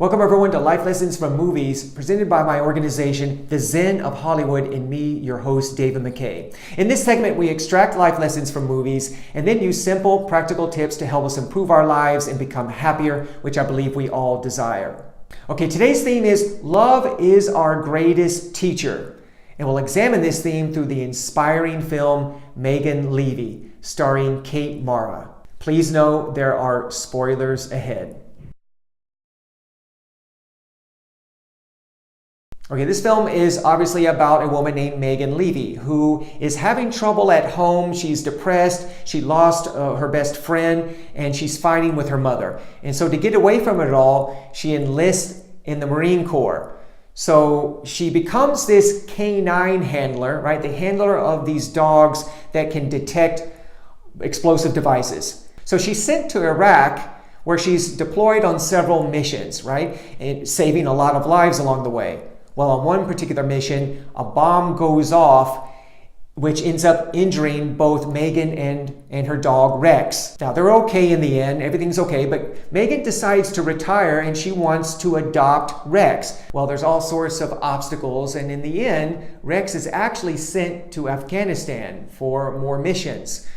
Welcome everyone to Life Lessons from Movies, presented by my organization, The Zen of Hollywood, and me, your host, David McKay. In this segment, we extract life lessons from movies and then use simple, practical tips to help us improve our lives and become happier, which I believe we all desire. Okay, today's theme is Love is Our Greatest Teacher. And we'll examine this theme through the inspiring film Megan Leavey, starring Kate Mara. Please know there are spoilers ahead. Okay, this film is obviously about a woman named Megan Leavey who is having trouble at home. She's depressed. She lost her best friend and she's fighting with her mother. And so to get away from it all, she enlists in the Marine Corps. So she becomes this canine handler, right? The handler of these dogs that can detect explosive devices. So she's sent to Iraq where she's deployed on several missions, right? And saving a lot of lives along the way. Well, on one particular mission, a bomb goes off, which ends up injuring both Megan and her dog, Rex. Now, they're okay in the end. Everything's okay. But Megan decides to retire and she wants to adopt Rex. Well, there's all sorts of obstacles. And in the end, Rex is actually sent to Afghanistan for more missions.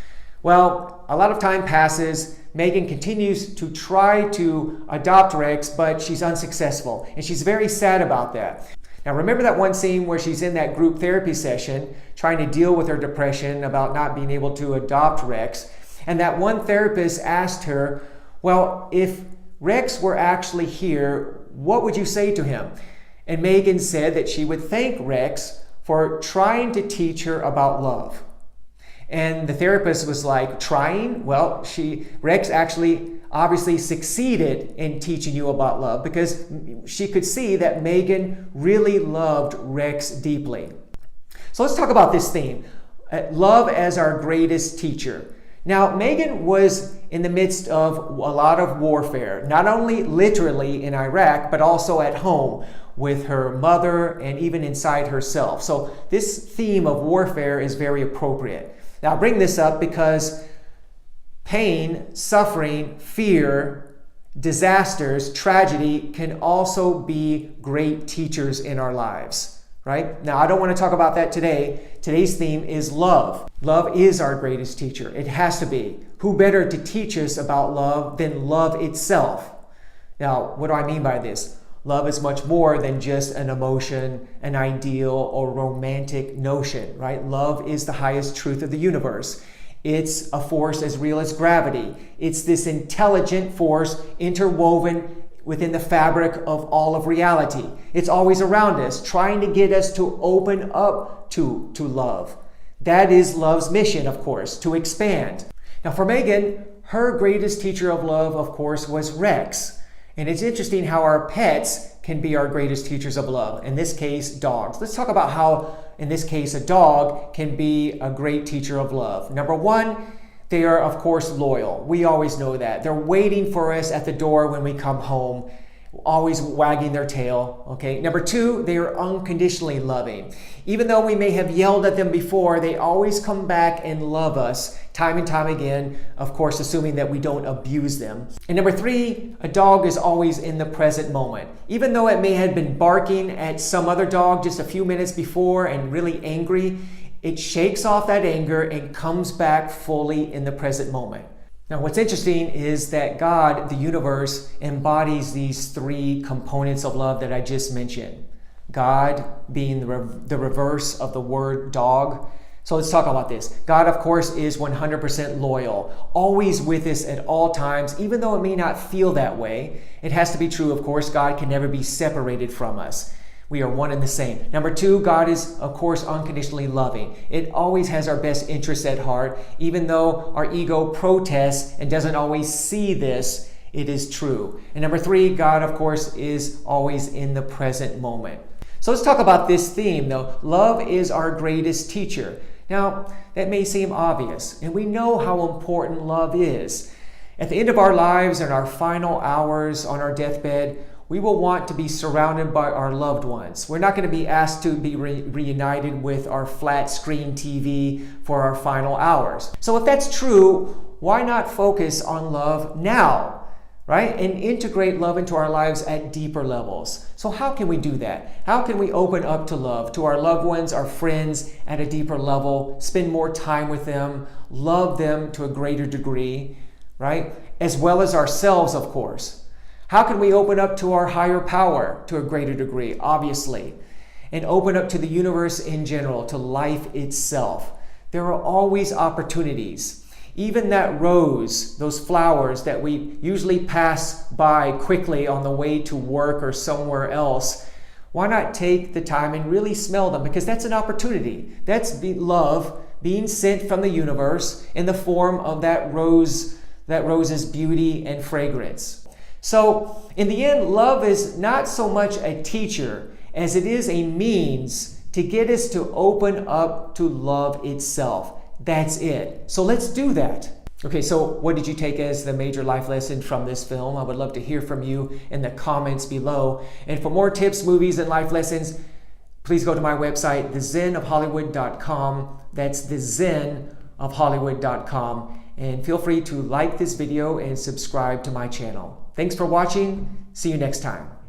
Well, a lot of time passes. Megan continues to try to adopt Rex, but she's unsuccessful. And she's very sad about that. Now, remember that one scene where she's in that group therapy session trying to deal with her depression about not being able to adopt Rex. And that one therapist asked her, well, if Rex were actually here, what would you say to him? And Megan said that she would thank Rex for trying to teach her about love. And the therapist was like, trying? Well, Rex actually obviously succeeded in teaching you about love because she could see that Megan really loved Rex deeply. So let's talk about this theme, love as our greatest teacher. Now, Megan was in the midst of a lot of warfare, not only literally in Iraq, but also at home with her mother and even inside herself. So this theme of warfare is very appropriate. Now, I bring this up because pain, suffering, fear, disasters, tragedy can also be great teachers in our lives, right? Now, I don't want to talk about that today. Today's theme is love. Love is our greatest teacher. It has to be. Who better to teach us about love than love itself? Now, what do I mean by this? Love is much more than just an emotion, an ideal, or romantic notion, right? Love is the highest truth of the universe. It's a force as real as gravity. It's this intelligent force interwoven within the fabric of all of reality. It's always around us, trying to get us to open up to love. That is love's mission, of course, to expand. Now for Megan, her greatest teacher of love, of course, was Rex. And it's interesting how our pets can be our greatest teachers of love. In this case, dogs. Let's talk about how, in this case, a dog can be a great teacher of love. Number one, they are, of course, loyal. We always know that. They're waiting for us at the door when we come home, always wagging their tail. Okay. Number two, they are unconditionally loving. Even though we may have yelled at them before, they always come back and love us time and time again, of course, assuming that we don't abuse them. And number three, a dog is always in the present moment. Even though it may have been barking at some other dog just a few minutes before and really angry, it shakes off that anger and comes back fully in the present moment. Now, what's interesting is that God, the universe, embodies these three components of love that I just mentioned. God being the reverse of the word dog. So let's talk about this. God, of course, is 100% loyal, always with us at all times, even though it may not feel that way. It has to be true, of course. God can never be separated from us. We are one and the same. Number two, God is, of course, unconditionally loving. It always has our best interests at heart. Even though our ego protests and doesn't always see this, it is true. And number three, God, of course, is always in the present moment. So let's talk about this theme, though. Love is our greatest teacher. Now, that may seem obvious, and we know how important love is. At the end of our lives and our final hours on our deathbed, we will want to be surrounded by our loved ones. We're not going to be asked to be reunited with our flat screen TV for our final hours. So if that's true, why not focus on love now? right? And integrate love into our lives at deeper levels. So how can we do that? How can we open up to love, to our loved ones, our friends at a deeper level, spend more time with them, love them to a greater degree, right? As well as ourselves, of course. How can we open up to our higher power to a greater degree? Obviously. And open up to the universe in general, to life itself. There are always opportunities. Even that rose, those flowers that we usually pass by quickly on the way to work or somewhere else, why not take the time and really smell them? Because that's an opportunity. That's love being sent from the universe in the form of that rose's beauty and fragrance. So in the end, love is not so much a teacher as it is a means to get us to open up to love itself. That's it. So let's do that. Okay, so what did you take as the major life lesson from this film? I would love to hear from you in the comments below. And for more tips, movies, and life lessons, please go to my website, thezenofhollywood.com. That's thezenofhollywood.com. And feel free to like this video and subscribe to my channel. Thanks for watching. See you next time.